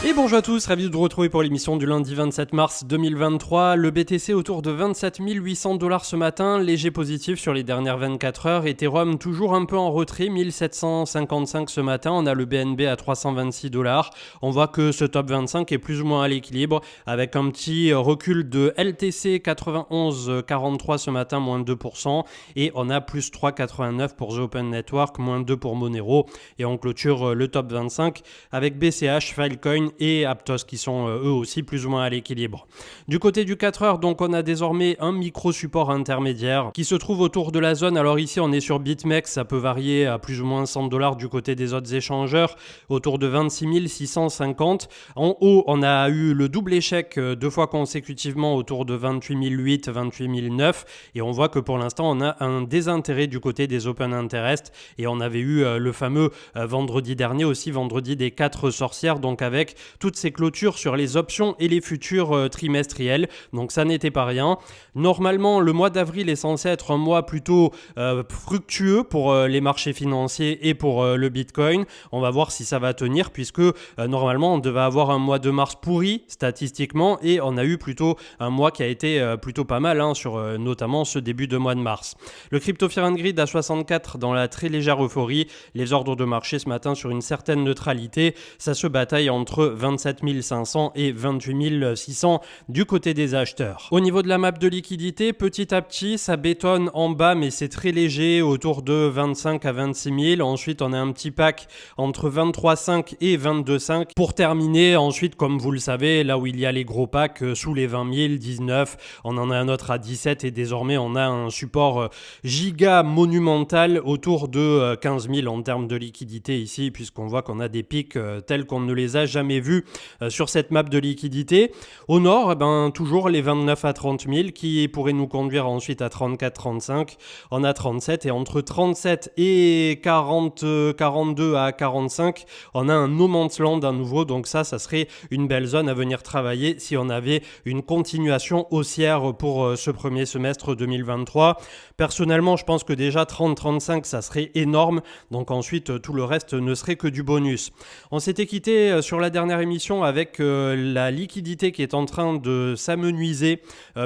Et bonjour à tous, ravi de vous retrouver pour l'émission du lundi 27 mars 2023. Le BTC autour de 27 800 $ ce matin, léger positif sur les dernières 24 heures. Ethereum toujours un peu en retrait, 1755 ce matin. On a le BNB à 326 $. On voit que ce top 25 est plus ou moins à l'équilibre avec un petit recul de LTC 91,43 ce matin, moins 2%. Et on a plus 3,89 pour The Open Network, moins 2 pour Monero. Et on clôture le top 25 avec BCH, Filecoin et Aptos qui sont eux aussi plus ou moins à l'équilibre. Du côté du 4 heures, donc on a désormais un micro-support intermédiaire qui se trouve autour de la zone. Alors ici on est sur BitMEX, ça peut varier à plus ou moins 100 $ du côté des autres échangeurs, autour de 26 650. En haut, on a eu le double échec deux fois consécutivement autour de 28 008, 28 009 et on voit que pour l'instant on a un désintérêt du côté des Open Interest et on avait eu le fameux vendredi dernier aussi, vendredi des 4 sorcières, donc avec toutes ces clôtures sur les options et les futurs trimestriels, donc ça n'était pas rien. Normalement, le mois d'avril est censé être un mois plutôt fructueux pour les marchés financiers et pour le Bitcoin. On va voir si ça va tenir puisque normalement on devait avoir un mois de mars pourri statistiquement et on a eu plutôt un mois qui a été plutôt pas mal sur notamment ce début de mois de mars. Le Crypto Fear and Greed à 64 dans la très légère euphorie, les ordres de marché ce matin sur une certaine neutralité, ça se bataille entre 27 500 et 28 600 du côté des acheteurs. Au niveau de la map de liquidité, petit à petit, ça bétonne en bas, mais c'est très léger, autour de 25 à 26 000. Ensuite, on a un petit pack entre 23,5 et 22,5 pour terminer. Ensuite, comme vous le savez, là où il y a les gros packs, sous les 20 000, 19, on en a un autre à 17 et désormais, on a un support giga monumental autour de 15 000 en termes de liquidité ici, puisqu'on voit qu'on a des pics tels qu'on ne les a jamais vu sur cette map de liquidité. Au nord, toujours les 29 à 30 000 qui pourraient nous conduire ensuite à 34, 35. On a 37 et entre 37 et 42 à 45, on a un no man's land à nouveau. Donc ça serait une belle zone à venir travailler si on avait une continuation haussière pour ce premier semestre 2023. Personnellement, je pense que déjà 30-35, ça serait énorme. Donc ensuite, tout le reste ne serait que du bonus. On s'était quitté sur la dernière émission avec la liquidité qui est en train de s'amenuiser,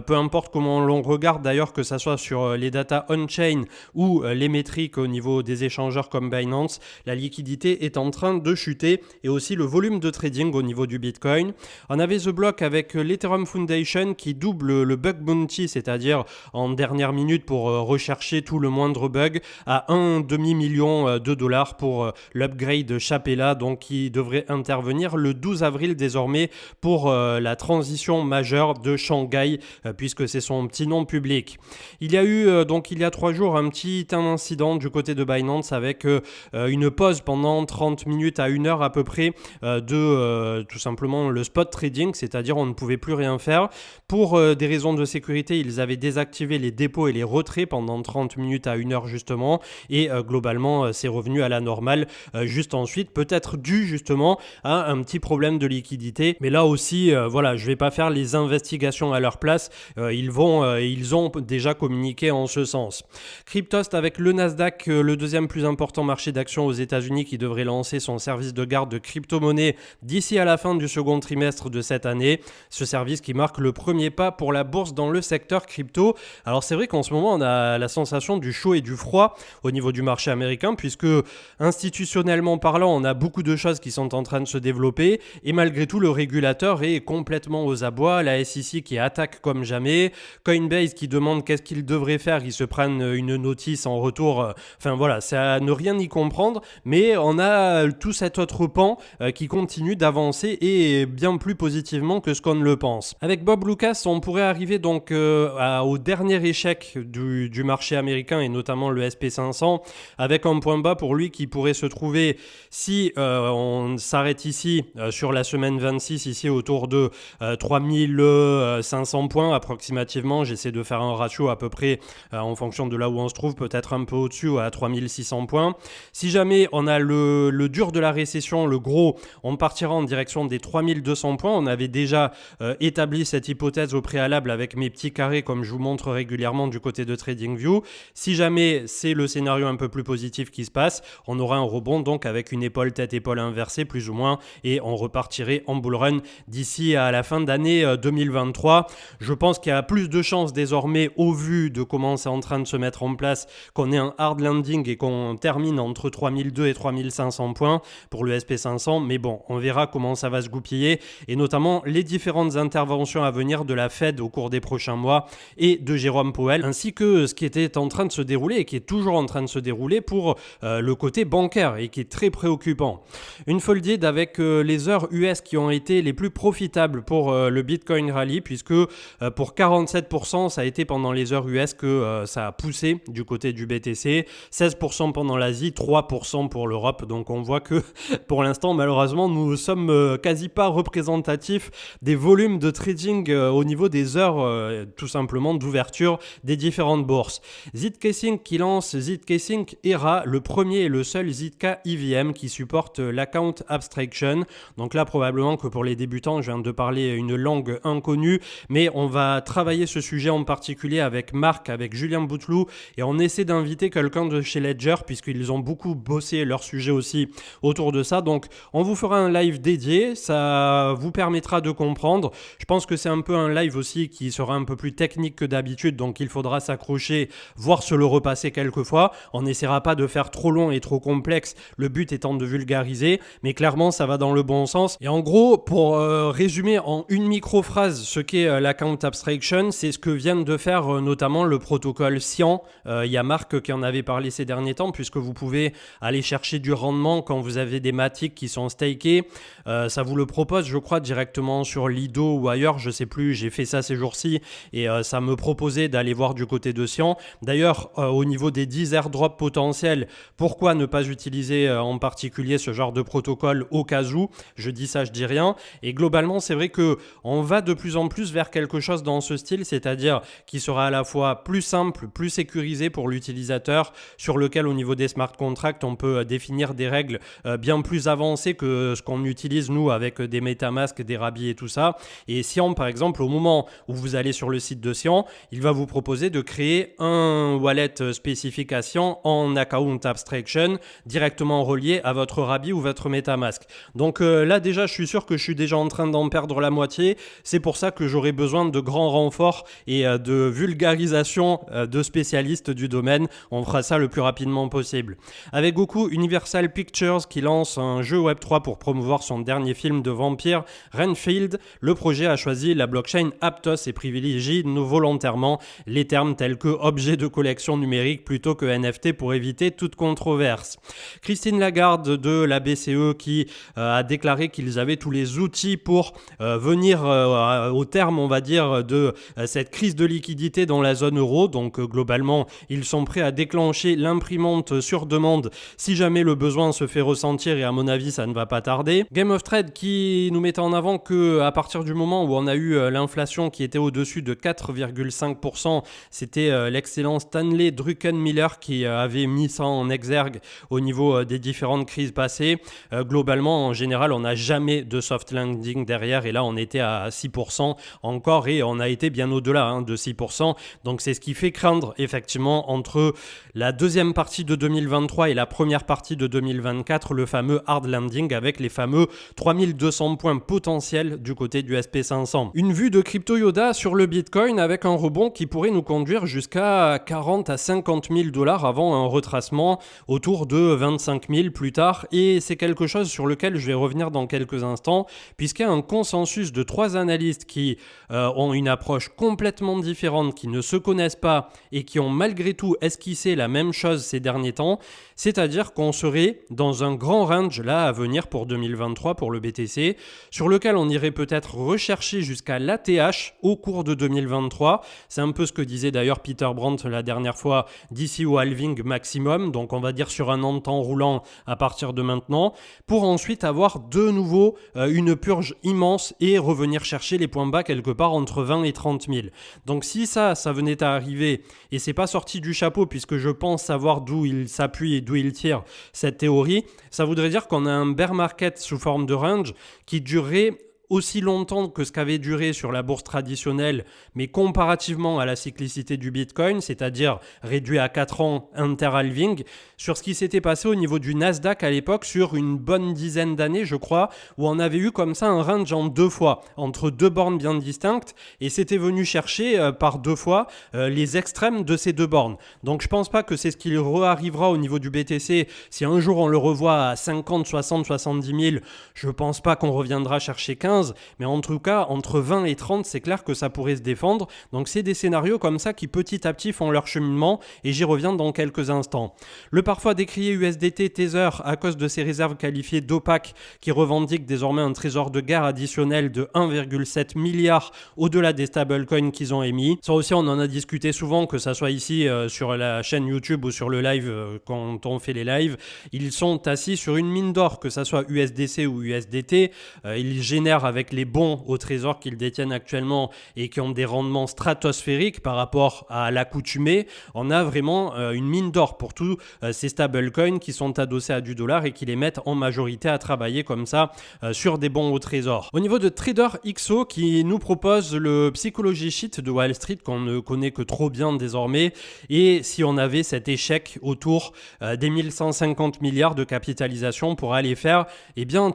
peu importe comment l'on regarde d'ailleurs, que ça soit sur les data on-chain ou les métriques au niveau des échangeurs comme Binance, la liquidité est en train de chuter et aussi le volume de trading au niveau du Bitcoin. On avait The Block avec l'Ethereum Foundation qui double le bug bounty, c'est-à-dire en dernière minute pour rechercher tout le moindre bug à un demi-million de dollars pour l'upgrade Chapella, donc qui devrait intervenir le 12 avril désormais pour la transition majeure de Shanghai puisque c'est son petit nom public. Il y a eu donc il y a 3 jours un petit incident du côté de Binance avec une pause pendant 30 minutes à 1 heure à peu près de tout simplement le spot trading, c'est-à-dire on ne pouvait plus rien faire. Pour des raisons de sécurité, ils avaient désactivé les dépôts et les retraits pendant 30 minutes à 1 heure justement et globalement c'est revenu à la normale juste ensuite, peut-être dû justement à un petit problème de liquidité. Mais là aussi, voilà, je vais pas faire les investigations à leur place. Ils ont déjà communiqué en ce sens. Cryptost avec le Nasdaq, le deuxième plus important marché d'actions aux États-Unis qui devrait lancer son service de garde de crypto-monnaie d'ici à la fin du second trimestre de cette année. Ce service qui marque le premier pas pour la bourse dans le secteur crypto. Alors c'est vrai qu'en ce moment, on a la sensation du chaud et du froid au niveau du marché américain puisque institutionnellement parlant, on a beaucoup de choses qui sont en train de se développer et malgré tout, le régulateur est complètement aux abois. La SEC qui attaque comme jamais, Coinbase qui demande qu'est-ce qu'ils devraient faire, ils se prennent une notice en retour. Enfin voilà, c'est à ne rien y comprendre, mais on a tout cet autre pan qui continue d'avancer et bien plus positivement que ce qu'on ne le pense. Avec Bob Lucas, on pourrait arriver donc au dernier échec du marché américain et notamment le SP500 avec un point bas pour lui qui pourrait se trouver si on s'arrête ici sur la semaine 26 ici autour de 3500 points approximativement. J'essaie de faire un ratio à peu près en fonction de là où on se trouve, peut-être un peu au-dessus à 3600 points. Si jamais on a le dur de la récession, le gros, on partira en direction des 3200 points. On avait déjà établi cette hypothèse au préalable avec mes petits carrés comme je vous montre régulièrement du côté de TradingView. Si jamais c'est le scénario un peu plus positif qui se passe, on aura un rebond donc avec une épaule tête-épaule inversée plus ou moins et on repartirait en bull run d'ici à la fin d'année 2023. Je pense qu'il y a plus de chances désormais, au vu de comment c'est en train de se mettre en place, qu'on ait un hard landing et qu'on termine entre 3002 et 3500 points pour le SP500. Mais bon, on verra comment ça va se goupiller, et notamment les différentes interventions à venir de la Fed au cours des prochains mois et de Jérôme Powell, ainsi que ce qui était en train de se dérouler et qui est toujours en train de se dérouler pour le côté bancaire et qui est très préoccupant. Une folded avec les heures US qui ont été les plus profitables pour le Bitcoin Rally, puisque pour 47% ça a été pendant les heures US que ça a poussé du côté du BTC, 16% pendant l'Asie, 3% pour l'Europe. Donc on voit que pour l'instant malheureusement nous sommes quasi pas représentatifs des volumes de trading au niveau des heures tout simplement d'ouverture des différentes bourses. ZkSync qui lance ZkSync ERA, le premier et le seul Zk EVM qui supporte l'account abstraction. Donc là probablement que pour les débutants, je viens de parler une langue inconnue, mais on va travailler ce sujet en particulier avec Marc, avec Julien Bouteloup, et on essaie d'inviter quelqu'un de chez Ledger puisqu'ils ont beaucoup bossé leur sujet aussi autour de ça. Donc on vous fera un live dédié, ça vous permettra de comprendre. Je pense que c'est un peu un live aussi qui sera un peu plus technique que d'habitude, donc il faudra s'accrocher, voire se le repasser quelques fois. On n'essaiera pas de faire trop long et trop complexe, le but étant de vulgariser, mais clairement ça va dans le bon sens. Et en gros, pour résumer en une micro-phrase ce qu'est l'account abstraction, c'est ce que vient de faire notamment le protocole Cyan. Il y a Marc qui en avait parlé ces derniers temps, puisque vous pouvez aller chercher du rendement quand vous avez des Matic qui sont stakés. Ça vous le propose, je crois, directement sur Lido ou ailleurs, je sais plus, j'ai fait ça ces jours-ci et ça me proposait d'aller voir du côté de Cyan. D'ailleurs, au niveau des 10 airdrops potentiels, pourquoi ne pas utiliser en particulier ce genre de protocole au cas où? Je dis ça, je dis rien. Et globalement, c'est vrai qu'on va de plus en plus vers quelque chose dans ce style, c'est-à-dire qui sera à la fois plus simple, plus sécurisé pour l'utilisateur, sur lequel au niveau des smart contracts, on peut définir des règles bien plus avancées que ce qu'on utilise nous avec des MetaMask, des Rabi et tout ça. Et Cyan, par exemple, au moment où vous allez sur le site de Cyan, il va vous proposer de créer un wallet spécifique à Cyan en account abstraction directement relié à votre Rabi ou votre MetaMask. Donc là déjà, je suis sûr que je suis déjà en train d'en perdre la moitié. C'est pour ça que j'aurai besoin de grands renforts et de vulgarisation de spécialistes du domaine. On fera ça le plus rapidement possible. Avec Goku, Universal Pictures qui lance un jeu Web3 pour promouvoir son dernier film de vampire, Renfield, le projet a choisi la blockchain Aptos et privilégie volontairement les termes tels que objet de collection numérique plutôt que NFT pour éviter toute controverse. Christine Lagarde de la BCE qui a déclaré qu'ils avaient tous les outils pour venir au terme, on va dire, de cette crise de liquidité dans la zone euro. Donc globalement, ils sont prêts à déclencher l'imprimante sur demande si jamais le besoin se fait ressentir, et à mon avis, ça ne va pas tarder. Game of Trade qui nous mettait en avant que à partir du moment où on a eu l'inflation qui était au-dessus de 4,5%, c'était l'excellent Stanley Druckenmiller qui avait mis ça en exergue au niveau des différentes crises passées. Globalement, en général, on n'a jamais de soft landing derrière, et là on était à 6% encore et on a été bien au-delà de 6%. Donc c'est ce qui fait craindre effectivement entre la deuxième partie de 2023 et la première partie de 2024 le fameux hard landing avec les fameux 3200 points potentiels du côté du SP500. Une vue de Crypto Yoda sur le Bitcoin avec un rebond qui pourrait nous conduire jusqu'à 40 à 50 000 $ avant un retracement autour de 25 000 plus tard, et c'est quelque chose sur lequel je vais revenir dans quelques instants puisqu'il y a un consensus de 3 analystes qui ont une approche complètement différente, qui ne se connaissent pas et qui ont malgré tout esquissé la même chose ces derniers temps, c'est-à-dire qu'on serait dans un grand range là à venir pour 2023 pour le BTC, sur lequel on irait peut-être rechercher jusqu'à l'ATH au cours de 2023. C'est un peu ce que disait d'ailleurs Peter Brandt la dernière fois, d'ici au halving maximum, donc on va dire sur un an de temps roulant à partir de maintenant, pour ensuite avoir de nouveau une purge immense et revenir chercher les points bas quelque part entre 20 et 30 000. Donc si ça venait à arriver, et c'est pas sorti du chapeau puisque je pense savoir d'où il s'appuie et d'où il tire cette théorie, ça voudrait dire qu'on a un bear market sous forme de range qui durerait aussi longtemps que ce qu'avait duré sur la bourse traditionnelle, mais comparativement à la cyclicité du Bitcoin, c'est-à-dire réduit à 4 ans inter-halving, sur ce qui s'était passé au niveau du Nasdaq à l'époque sur une bonne dizaine d'années, je crois, où on avait eu comme ça un range en 2 fois, entre 2 bornes bien distinctes, et c'était venu chercher par 2 fois les extrêmes de ces 2 bornes. Donc je pense pas que c'est ce qui arrivera au niveau du BTC. Si un jour on le revoit à 50, 60, 70 000, je pense pas qu'on reviendra chercher 15, mais en tout cas entre 20 et 30, c'est clair que ça pourrait se défendre. Donc c'est des scénarios comme ça qui petit à petit font leur cheminement, et j'y reviens dans quelques instants. Le parfois décrié USDT Tether à cause de ses réserves qualifiées d'opaques qui revendiquent désormais un trésor de guerre additionnel de 1,7 milliard au-delà des stablecoins qu'ils ont émis. Ça aussi, on en a discuté souvent, que ça soit ici sur la chaîne YouTube ou sur le live quand on fait les lives. Ils sont assis sur une mine d'or, que ça soit USDC ou USDT. Ils génèrent avec les bons au trésor qu'ils détiennent actuellement et qui ont des rendements stratosphériques par rapport à l'accoutumée. On a vraiment une mine d'or pour tous ces stablecoins qui sont adossés à du dollar et qui les mettent en majorité à travailler comme ça sur des bons au trésor. Au niveau de TraderXO qui nous propose le psychology sheet de Wall Street qu'on ne connaît que trop bien désormais, et si on avait cet échec autour des 1150 milliards de capitalisation pour aller faire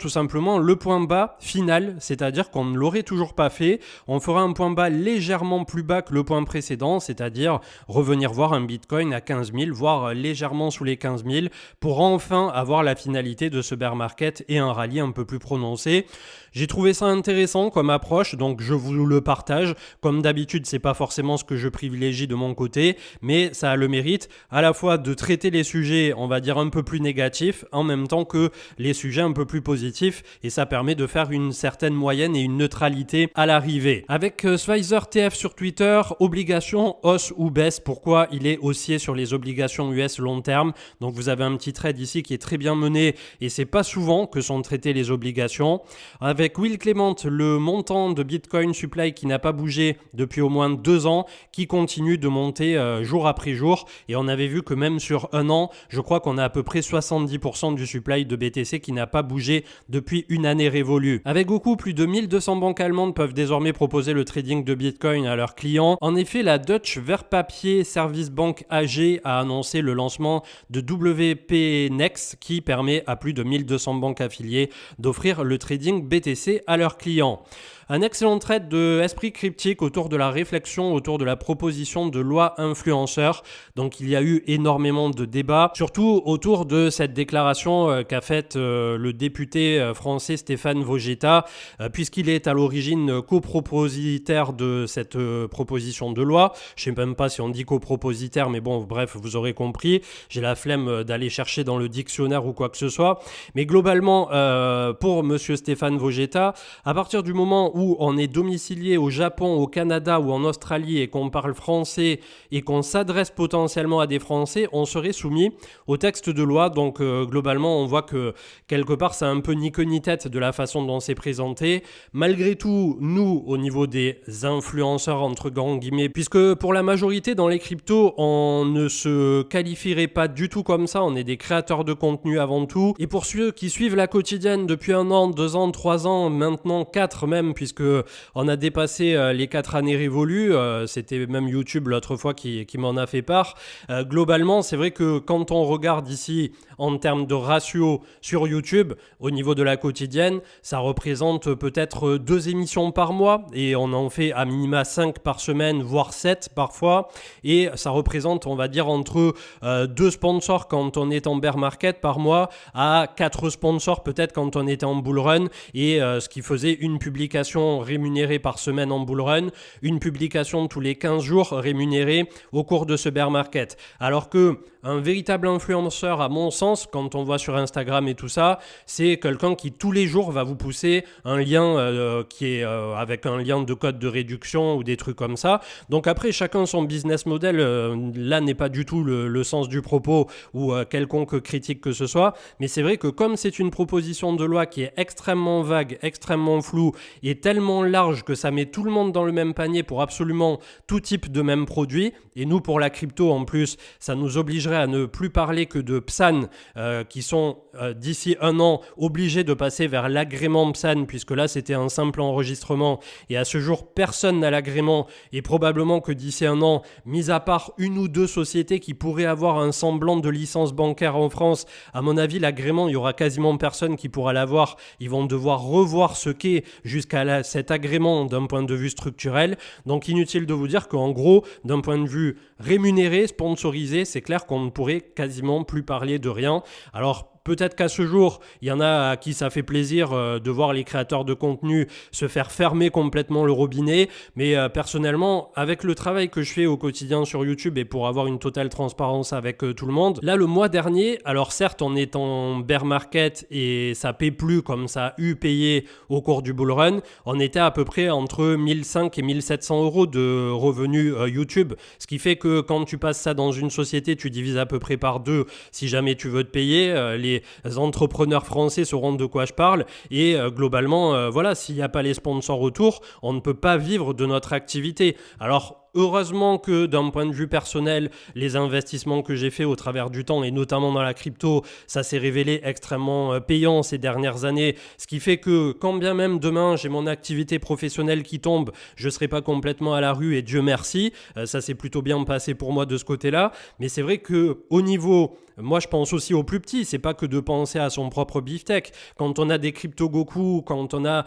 tout simplement le point bas final, c'est-à-dire qu'on ne l'aurait toujours pas fait, on fera un point bas légèrement plus bas que le point précédent, c'est-à-dire revenir voir un Bitcoin à 15 000, voire légèrement sous les 15 000 pour enfin avoir la finalité de ce bear market et un rallye un peu plus prononcé. J'ai trouvé ça intéressant comme approche, donc je vous le partage. Comme d'habitude, c'est pas forcément ce que je privilégie de mon côté, mais ça a le mérite à la fois de traiter les sujets, on va dire un peu plus négatifs, en même temps que les sujets un peu plus positifs, et ça permet de faire une certaine moyenne et une neutralité à l'arrivée. Avec Spicer TF sur Twitter, obligations, hausse ou baisse, pourquoi il est haussier sur les obligations US long terme. Donc vous avez un petit trade ici qui est très bien mené, et c'est pas souvent que sont traitées les obligations. Avec Will Clement, le montant de Bitcoin supply qui n'a pas bougé depuis au moins 2 ans, qui continue de monter jour après jour. Et on avait vu que même sur un an, je crois qu'on a à peu près 70% du supply de BTC qui n'a pas bougé depuis une année révolue. Avec Goku, plus de 1200 banques allemandes peuvent désormais proposer le trading de Bitcoin à leurs clients. En effet, la Deutsche Wertpapier Service Bank AG a annoncé le lancement de WPNex qui permet à plus de 1200 banques affiliées d'offrir le trading BTC à leurs clients. Un excellent trade de esprit cryptique autour de la réflexion, autour de la proposition de loi influenceur. Donc il y a eu énormément de débats, surtout autour de cette déclaration qu'a faite le député français Stéphane Vojetta, puisqu'il est à l'origine copropositaire de cette proposition de loi. Je ne sais même pas si on dit copropositaire, mais bon, bref, vous aurez compris. J'ai la flemme d'aller chercher dans le dictionnaire ou quoi que ce soit. Mais globalement, pour monsieur Stéphane Vojetta, à partir du moment où on est domicilié au Japon, au Canada ou en Australie et qu'on parle français et qu'on s'adresse potentiellement à des Français, on serait soumis au texte de loi. Donc globalement, on voit que quelque part, c'est un peu ni queue ni tête de la façon dont c'est présenté. Malgré tout, nous, au niveau des influenceurs, entre grands guillemets, puisque pour la majorité dans les cryptos, on ne se qualifierait pas du tout comme ça, on est des créateurs de contenu avant tout. Et pour ceux qui suivent la quotidienne depuis 1 an, 2 ans, 3 ans, maintenant 4 même, puisque on a dépassé les 4 années révolues, c'était même YouTube l'autre fois qui m'en a fait part. Globalement, c'est vrai que quand on regarde ici en termes de ratio sur YouTube, au niveau de la quotidienne, ça représente peut-être 2 émissions par mois et on en fait à minima 5 par semaine, voire 7 parfois, et ça représente, on va dire, entre 2 sponsors quand on est en bear market par mois à 4 sponsors peut-être quand on était en bull run, et ce qui faisait une publication rémunérée par semaine en bull run, une publication tous les 15 jours rémunérée au cours de ce bear market. Alors que un véritable influenceur, à mon sens, quand on voit sur Instagram et tout ça, c'est quelqu'un qui tous les jours va vous pousser un lien qui est avec un lien de code de réduction ou des trucs comme ça. Donc après, chacun son business model, là n'est pas du tout le sens du propos ou quelconque critique que ce soit, mais c'est vrai que comme c'est une proposition de loi qui est extrêmement vague, extrêmement floue et tellement large que ça met tout le monde dans le même panier pour absolument tout type de même produit, et nous pour la crypto en plus, ça nous obligerait à ne plus parler que de PSAN qui sont d'ici un an obligés de passer vers l'agrément PSAN, puisque là c'était un simple enregistrement et à ce jour personne n'a l'agrément, et probablement que d'ici un an, mis à part une ou deux sociétés qui pourraient avoir un semblant de licence bancaire en France, à mon avis l'agrément, il y aura quasiment personne qui pourra l'avoir. Ils vont devoir revoir ce qu'est jusqu'à cet agrément d'un point de vue structurel. Donc inutile de vous dire qu'en gros, d'un point de vue rémunéré, sponsorisé, c'est clair qu'on ne pourrait quasiment plus parler de rien. Alors peut-être qu'à ce jour, il y en a à qui ça fait plaisir de voir les créateurs de contenu se faire fermer complètement le robinet. Mais personnellement, avec le travail que je fais au quotidien sur YouTube et pour avoir une totale transparence avec tout le monde, là le mois dernier, alors certes on est en bear market et ça paie plus comme ça a eu payé au cours du bull run, on était à peu près entre 1500 et 1700 euros de revenus YouTube. Ce qui fait que quand tu passes ça dans une société, tu divises à peu près par deux si jamais tu veux te payer. Les entrepreneurs français sauront de quoi je parle et globalement, voilà, s'il n'y a pas les sponsors autour, on ne peut pas vivre de notre activité. Alors, heureusement que d'un point de vue personnel, les investissements que j'ai faits au travers du temps et notamment dans la crypto, ça s'est révélé extrêmement payant ces dernières années. Ce qui fait que quand bien même demain j'ai mon activité professionnelle qui tombe, je ne serai pas complètement à la rue et Dieu merci. Ça s'est plutôt bien passé pour moi de ce côté-là. Mais c'est vrai qu'au niveau... Moi, je pense aussi aux plus petits. C'est pas que de penser à son propre beefsteak. Quand on a des Crypto Goku, quand on a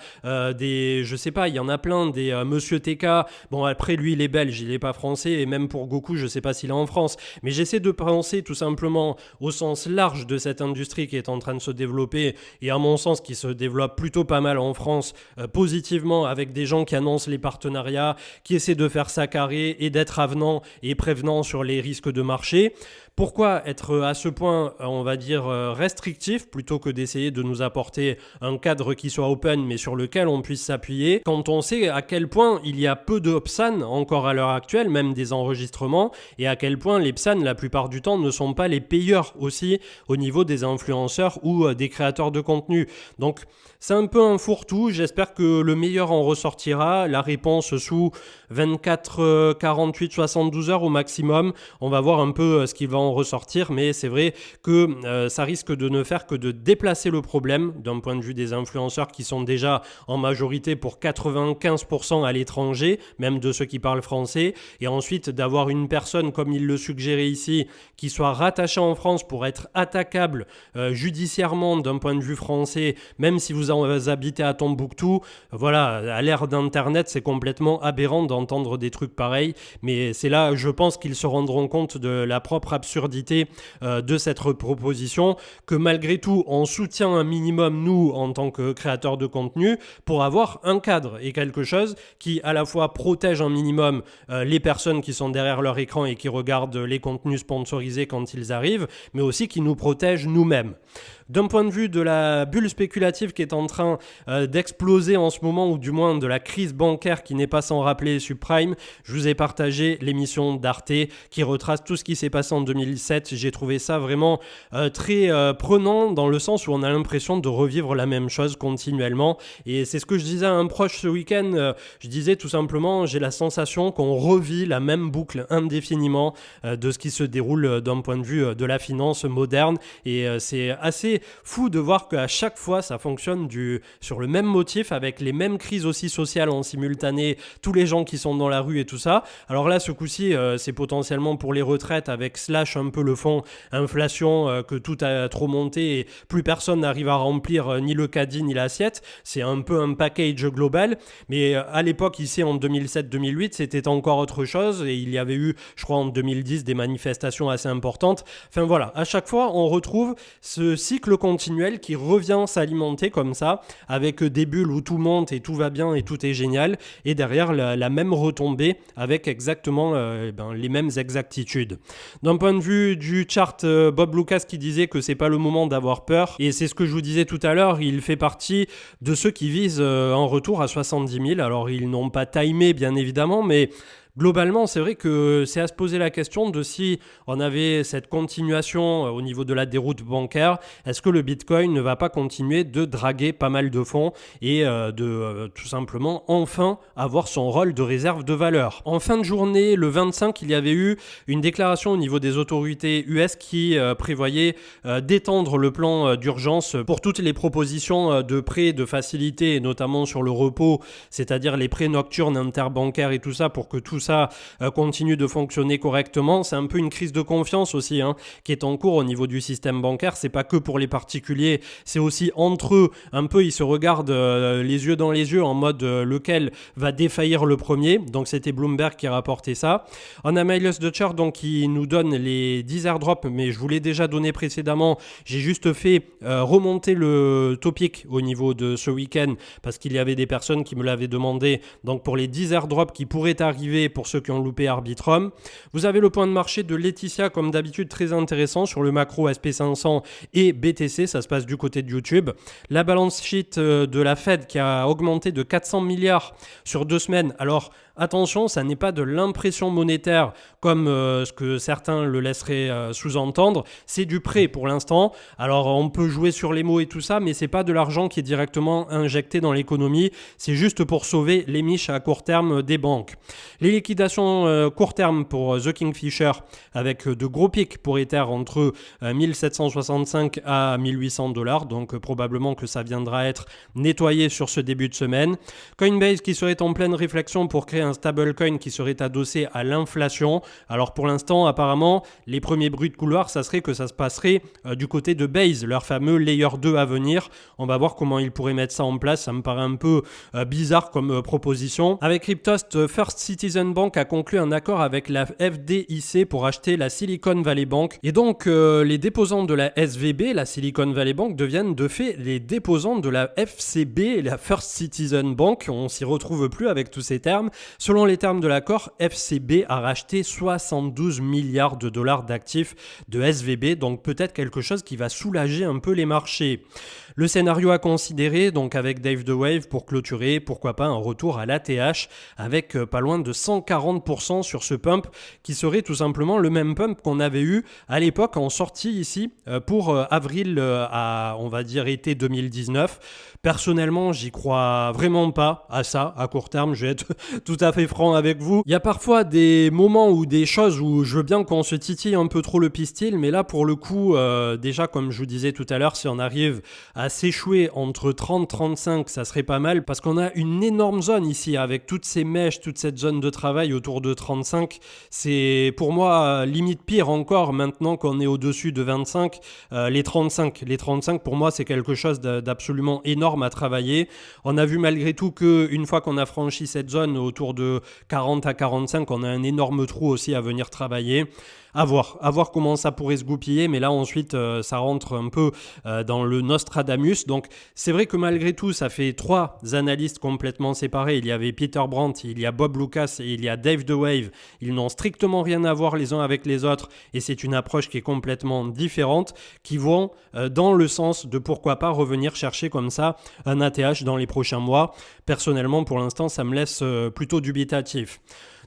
des... Je sais pas, il y en a plein, des Monsieur TK. Bon, après, lui, il est belge, il est pas français. Et même pour Goku, je sais pas s'il est en France. Mais j'essaie de penser tout simplement au sens large de cette industrie qui est en train de se développer. Et à mon sens, qui se développe plutôt pas mal en France, positivement, avec des gens qui annoncent les partenariats, qui essaient de faire ça carré et d'être avenants et prévenants sur les risques de marché. Pourquoi être à ce point, on va dire, restrictif plutôt que d'essayer de nous apporter un cadre qui soit open mais sur lequel on puisse s'appuyer quand on sait à quel point il y a peu de PSAN encore à l'heure actuelle, même des enregistrements, et à quel point les PSAN la plupart du temps ne sont pas les payeurs aussi au niveau des influenceurs ou des créateurs de contenu. Donc c'est un peu un fourre-tout, j'espère que le meilleur en ressortira, la réponse sous 24, 48, 72 heures au maximum. On va voir un peu ce qui va en ressortir, mais c'est vrai que ça risque de ne faire que de déplacer le problème d'un point de vue des influenceurs qui sont déjà en majorité pour 95% à l'étranger, même de ceux qui parlent français, et ensuite d'avoir une personne, comme il le suggérait ici, qui soit rattachée en France pour être attaquable judiciairement d'un point de vue français, même si vous habitez à Tombouctou. Voilà, à l'ère d'Internet, c'est complètement aberrant d'entendre des trucs pareils, mais c'est là, je pense qu'ils se rendront compte de la propre absurdité de cette proposition, que malgré tout, on soutient un minimum, nous, en tant que créateurs de contenu, pour avoir un cadre et quelque chose qui, à la fois, protège un minimum les personnes qui sont derrière leur écran et qui regardent les contenus sponsorisés quand ils arrivent, mais aussi qui nous protège nous-mêmes. D'un point de vue de la bulle spéculative qui est en train d'exploser en ce moment, ou du moins de la crise bancaire qui n'est pas sans rappeler Subprime, je vous ai partagé l'émission d'Arte qui retrace tout ce qui s'est passé en 2007. J'ai trouvé ça vraiment très prenant dans le sens où on a l'impression de revivre la même chose continuellement. Et c'est ce que je disais à un proche ce week-end. Je disais tout simplement, j'ai la sensation qu'on revit la même boucle indéfiniment de ce qui se déroule d'un point de vue de la finance moderne. Et c'est assez fou de voir qu'à chaque fois ça fonctionne sur le même motif, avec les mêmes crises aussi sociales en simultané, tous les gens qui sont dans la rue et tout ça. Alors là, ce coup-ci, c'est potentiellement pour les retraites avec slash un peu le fond inflation, que tout a trop monté et plus personne n'arrive à remplir ni le caddie ni l'assiette. C'est un peu un package global, mais à l'époque ici en 2007-2008 c'était encore autre chose, et il y avait eu, je crois en 2010, des manifestations assez importantes. Enfin voilà, à chaque fois on retrouve ce cycle continuel qui revient s'alimenter comme ça, avec des bulles où tout monte et tout va bien et tout est génial, et derrière la même retombée avec exactement les mêmes exactitudes. D'un point de vue du chart, Bob Lucas qui disait que c'est pas le moment d'avoir peur, et c'est ce que je vous disais tout à l'heure, il fait partie de ceux qui visent en retour à 70 000. Alors ils n'ont pas timé bien évidemment, mais Globalement, c'est vrai que c'est à se poser la question de si on avait cette continuation au niveau de la déroute bancaire, est-ce que le Bitcoin ne va pas continuer de draguer pas mal de fonds et de tout simplement enfin avoir son rôle de réserve de valeur. En fin de journée, le 25, il y avait eu une déclaration au niveau des autorités US qui prévoyait d'étendre le plan d'urgence pour toutes les propositions de prêts, de facilité, notamment sur le repos, c'est-à-dire les prêts nocturnes interbancaires et tout ça, pour que tout ça continue de fonctionner correctement. C'est un peu une crise de confiance aussi qui est en cours au niveau du système bancaire. C'est pas que pour les particuliers, c'est aussi entre eux. Un peu, ils se regardent les yeux dans les yeux en mode lequel va défaillir le premier. Donc c'était Bloomberg qui rapportait ça. On a Miles Dutcher donc qui nous donne les 10 airdrops, mais je vous l'ai déjà donné précédemment. J'ai juste fait remonter le topic au niveau de ce week-end parce qu'il y avait des personnes qui me l'avaient demandé. Donc pour les 10 airdrops qui pourraient arriver pour ceux qui ont loupé Arbitrum. Vous avez le point de marché de Laetitia comme d'habitude très intéressant sur le macro SP500 et BTC, ça se passe du côté de YouTube. La balance sheet de la Fed qui a augmenté de 400 milliards sur 2 semaines. Alors attention, ça n'est pas de l'impression monétaire comme ce que certains le laisseraient sous-entendre. C'est du prêt pour l'instant. Alors on peut jouer sur les mots et tout ça, mais c'est pas de l'argent qui est directement injecté dans l'économie. C'est juste pour sauver les miches à court terme des banques. Les liquidations court terme pour The Kingfisher avec de gros pics pour Ether entre 1765 à 1800 $. Donc probablement que ça viendra être nettoyé sur ce début de semaine. Coinbase qui serait en pleine réflexion pour créer un stablecoin qui serait adossé à l'inflation. Alors pour l'instant, apparemment, les premiers bruits de couloir, ça serait que ça se passerait du côté de Base, leur fameux Layer 2 à venir. On va voir comment ils pourraient mettre ça en place. Ça me paraît un peu bizarre comme proposition. Avec Cryptost, First Citizen Bank a conclu un accord avec la FDIC pour acheter la Silicon Valley Bank. Et donc, les déposants de la SVB, la Silicon Valley Bank, deviennent de fait les déposants de la FCB, la First Citizen Bank. On s'y retrouve plus avec tous ces termes. Selon les termes de l'accord, FCB a racheté 72 milliards de dollars d'actifs de SVB, donc peut-être quelque chose qui va soulager un peu les marchés. Le scénario à considérer, donc avec Dave The Wave pour clôturer, pourquoi pas un retour à l'ATH avec pas loin de 140% sur ce pump qui serait tout simplement le même pump qu'on avait eu à l'époque en sortie ici pour avril à on va dire été 2019. Personnellement, j'y crois vraiment pas à ça à court terme, je vais être tout à fait franc avec vous. Il y a parfois des moments ou des choses où je veux bien qu'on se titille un peu trop le pistil, mais là pour le coup, déjà comme je vous disais tout à l'heure, si on arrive à s'échouer entre 30-35, ça serait pas mal parce qu'on a une énorme zone ici avec toutes ces mèches, toute cette zone de travail autour de 35. C'est pour moi limite pire encore maintenant qu'on est au-dessus de 25. Les 35 pour moi c'est quelque chose d'absolument énorme à travailler. On a vu malgré tout qu'une fois qu'on a franchi cette zone autour de 40 à 45, on a un énorme trou aussi à venir travailler. À voir comment ça pourrait se goupiller, mais là ensuite ça rentre un peu dans le Nostradamus. Donc c'est vrai que malgré tout ça fait 3 analystes complètement séparés. Il y avait Peter Brandt, il y a Bob Lucas et il y a Dave The Wave. Ils n'ont strictement rien à voir les uns avec les autres et c'est une approche qui est complètement différente, qui vont dans le sens de pourquoi pas revenir chercher comme ça un ATH dans les prochains mois. Personnellement pour l'instant ça me laisse plutôt dubitatif.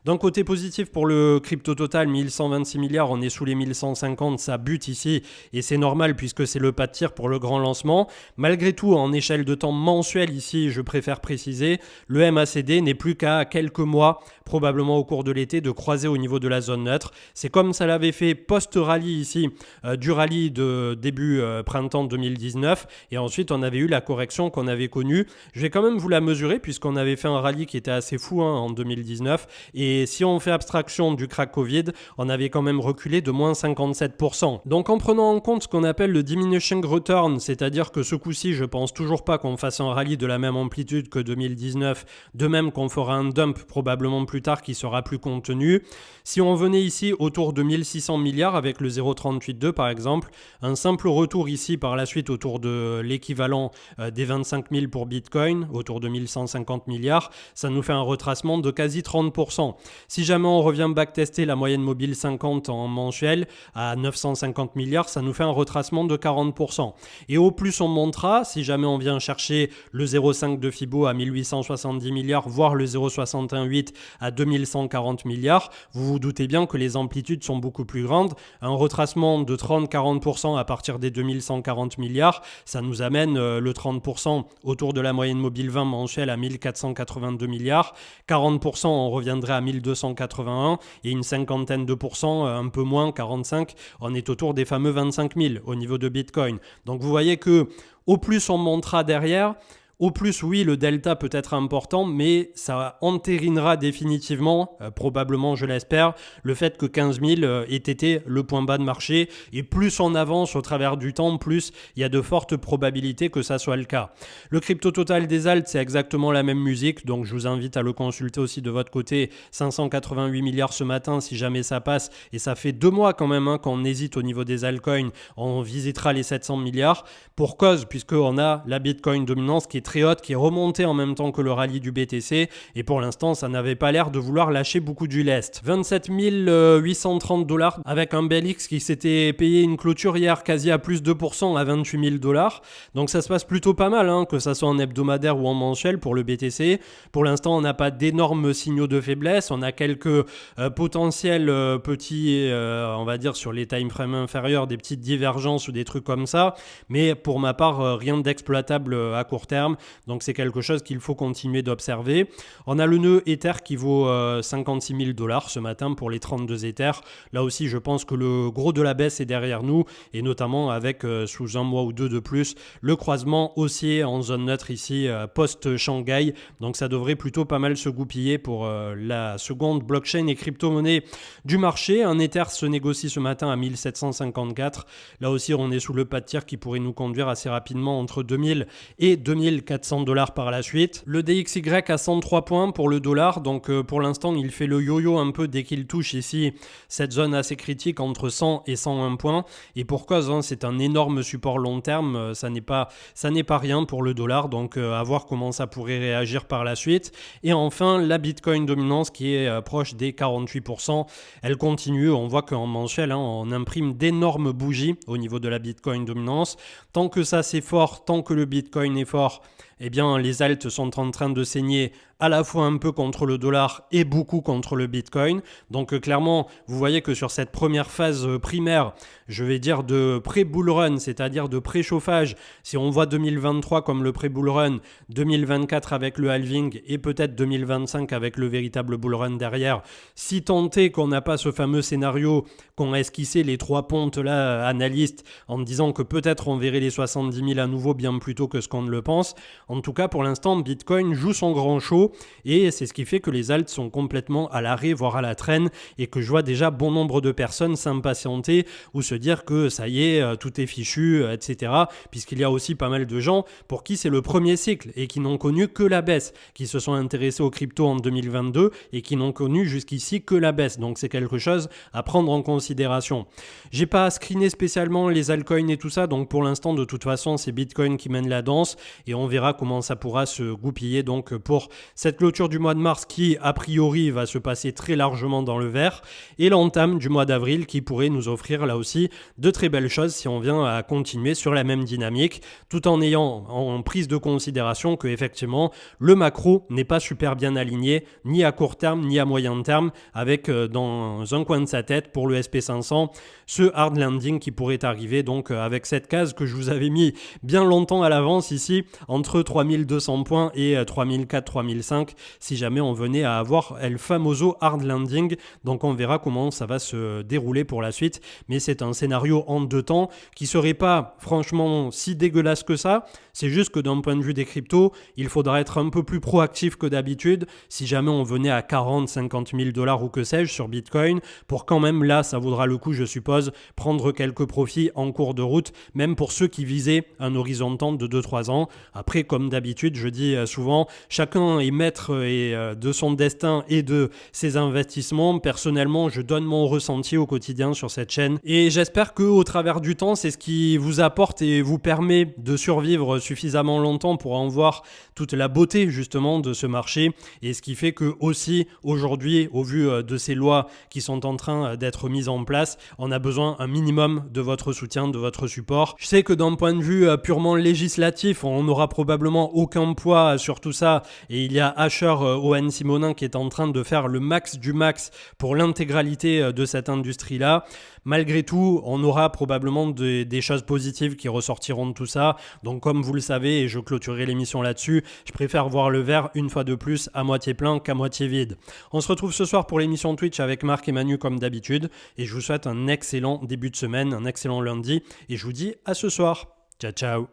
D'un côté positif pour le crypto total, 1126 milliards, on est sous les 1150, ça bute ici et c'est normal puisque c'est le pas de tir pour le grand lancement. Malgré tout, en échelle de temps mensuelle ici, je préfère préciser, le MACD n'est plus qu'à quelques mois, probablement au cours de l'été, de croiser au niveau de la zone neutre. C'est comme ça l'avait fait post-rallye ici, du rallye de début printemps 2019 et ensuite on avait eu la correction qu'on avait connue. Je vais quand même vous la mesurer puisqu'on avait fait un rallye qui était assez fou en 2019 et si on fait abstraction du crack Covid, on avait quand même reculé de moins 57%. Donc en prenant en compte ce qu'on appelle le diminishing return, c'est-à-dire que ce coup-ci, je pense toujours pas qu'on fasse un rallye de la même amplitude que 2019, de même qu'on fera un dump probablement plus tard qui sera plus contenu. Si on venait ici autour de 1600 milliards avec le 0,382 par exemple, un simple retour ici par la suite autour de l'équivalent des 25 000 pour Bitcoin, autour de 1150 milliards, ça nous fait un retracement de quasi 30%. Si jamais on revient backtester la moyenne mobile 50 en mensuel à 950 milliards, ça nous fait un retracement de 40%. Et au plus on montera, si jamais on vient chercher le 0,5 de Fibo à 1870 milliards, voire le 0,618 à 2140 milliards, vous vous doutez bien que les amplitudes sont beaucoup plus grandes. Un retracement de 30-40% à partir des 2140 milliards, ça nous amène le 30% autour de la moyenne mobile 20 mensuelle à 1482 milliards. 40%, on reviendrait à 1281 et une cinquantaine de pourcents, un peu moins, 45, on est autour des fameux 25 000 au niveau de Bitcoin. Donc vous voyez que au plus on montera derrière, au plus, oui, le delta peut être important, mais ça entérinera définitivement, probablement je l'espère, le fait que 15 000 ait été le point bas de marché. Et plus on avance au travers du temps, plus il y a de fortes probabilités que ça soit le cas. Le crypto total des alts, c'est exactement la même musique, donc je vous invite à le consulter aussi de votre côté. 588 milliards ce matin, si jamais ça passe, et ça fait 2 mois quand même qu'on hésite au niveau des altcoins, on visitera les 700 milliards. Pour cause, puisqu'on a la Bitcoin dominance qui est très haute, qui est remontée en même temps que le rallye du BTC, et pour l'instant ça n'avait pas l'air de vouloir lâcher beaucoup du lest. 27 830 dollars avec un BLX qui s'était payé une clôture hier quasi à plus 2% à 28 000 dollars. Donc ça se passe plutôt pas mal, que ça soit en hebdomadaire ou en mensuel pour le BTC. Pour l'instant on n'a pas d'énormes signaux de faiblesse, on a quelques potentiels petits, on va dire sur les time frames inférieurs, des petites divergences ou des trucs comme ça, mais pour ma part rien d'exploitable à court terme. Donc c'est quelque chose qu'il faut continuer d'observer. On a le nœud Ether qui vaut 56 000 dollars ce matin pour les 32 Ethers. Là aussi je pense que le gros de la baisse est derrière nous, et notamment avec sous un mois ou deux de plus le croisement haussier en zone neutre ici post-Shanghai. Donc ça devrait plutôt pas mal se goupiller pour la seconde blockchain et crypto-monnaie du marché. Un Ether se négocie ce matin à 1754. Là aussi on est sous le pas de tir qui pourrait nous conduire assez rapidement entre 2000 et 2400 dollars par la suite. Le DXY à 103 points pour le dollar, donc pour l'instant il fait le yo-yo un peu dès qu'il touche ici cette zone assez critique entre 100 et 101 points, et pour cause, c'est un énorme support long terme, ça n'est pas rien pour le dollar, donc à voir comment ça pourrait réagir par la suite. Et enfin la Bitcoin dominance qui est proche des 48%, elle continue, on voit qu'en mensuel on imprime d'énormes bougies au niveau de la Bitcoin dominance. Tant que ça c'est fort, tant que le Bitcoin est fort, eh bien les alts sont en train de saigner à la fois un peu contre le dollar et beaucoup contre le Bitcoin. Donc clairement, vous voyez que sur cette première phase primaire, je vais dire de pré-bull run, c'est-à-dire de pré-chauffage, si on voit 2023 comme le pré-bull run, 2024 avec le halving et peut-être 2025 avec le véritable bull run derrière, si tant est qu'on n'a pas ce fameux scénario qu'ont esquissé les 3 pontes là, analystes, en disant que peut-être on verrait les 70 000 à nouveau bien plus tôt que ce qu'on ne le pense. En tout cas, pour l'instant, Bitcoin joue son grand show, et c'est ce qui fait que les alts sont complètement à l'arrêt, voire à la traîne, et que je vois déjà bon nombre de personnes s'impatienter ou se dire que ça y est, tout est fichu, etc. Puisqu'il y a aussi pas mal de gens pour qui c'est le premier cycle et qui n'ont connu que la baisse, qui se sont intéressés aux cryptos en 2022 et qui n'ont connu jusqu'ici que la baisse. Donc c'est quelque chose à prendre en considération. J'ai pas screené spécialement les altcoins et tout ça, donc pour l'instant de toute façon c'est Bitcoin qui mène la danse, et on verra comment ça pourra se goupiller donc pour cette clôture du mois de mars qui a priori va se passer très largement dans le vert, et l'entame du mois d'avril qui pourrait nous offrir là aussi de très belles choses si on vient à continuer sur la même dynamique, tout en ayant en prise de considération que effectivement le macro n'est pas super bien aligné ni à court terme ni à moyen terme, avec dans un coin de sa tête pour le SP500 ce hard landing qui pourrait arriver, donc avec cette case que je vous avais mis bien longtemps à l'avance ici entre 3200 points et 3004-3005 si jamais on venait à avoir El Famoso hard landing. Donc on verra comment ça va se dérouler pour la suite, mais c'est un scénario en 2 temps qui serait pas franchement si dégueulasse que ça. C'est juste que d'un point de vue des cryptos, il faudra être un peu plus proactif que d'habitude si jamais on venait à 40-50 000 dollars ou que sais-je sur Bitcoin, pour quand même là ça vaudra le coup je suppose prendre quelques profits en cours de route, même pour ceux qui visaient un horizon de temps de 2-3 ans. Après, comme d'habitude, je dis souvent, chacun est maître de son destin et de ses investissements. Personnellement, je donne mon ressenti au quotidien sur cette chaîne et j'espère qu'au travers du temps, c'est ce qui vous apporte et vous permet de survivre suffisamment longtemps pour en voir toute la beauté justement de ce marché et ce qui fait que aussi aujourd'hui, au vu de ces lois qui sont en train d'être mises en place, on a besoin un minimum de votre soutien, de votre support. Je sais que d'un point de vue purement législatif, on n'aura probablement aucun poids sur tout ça et il y a Asher Owen Simonin qui est en train de faire le max du max pour l'intégralité de cette industrie-là. Malgré tout, on aura probablement des choses positives qui ressortiront de tout ça. Donc comme vous le savez, et je clôturerai l'émission là-dessus, je préfère voir le verre une fois de plus à moitié plein qu'à moitié vide. On se retrouve ce soir pour l'émission Twitch avec Marc et Manu comme d'habitude et je vous souhaite un excellent début de semaine, un excellent lundi et je vous dis à ce soir. Ciao ciao.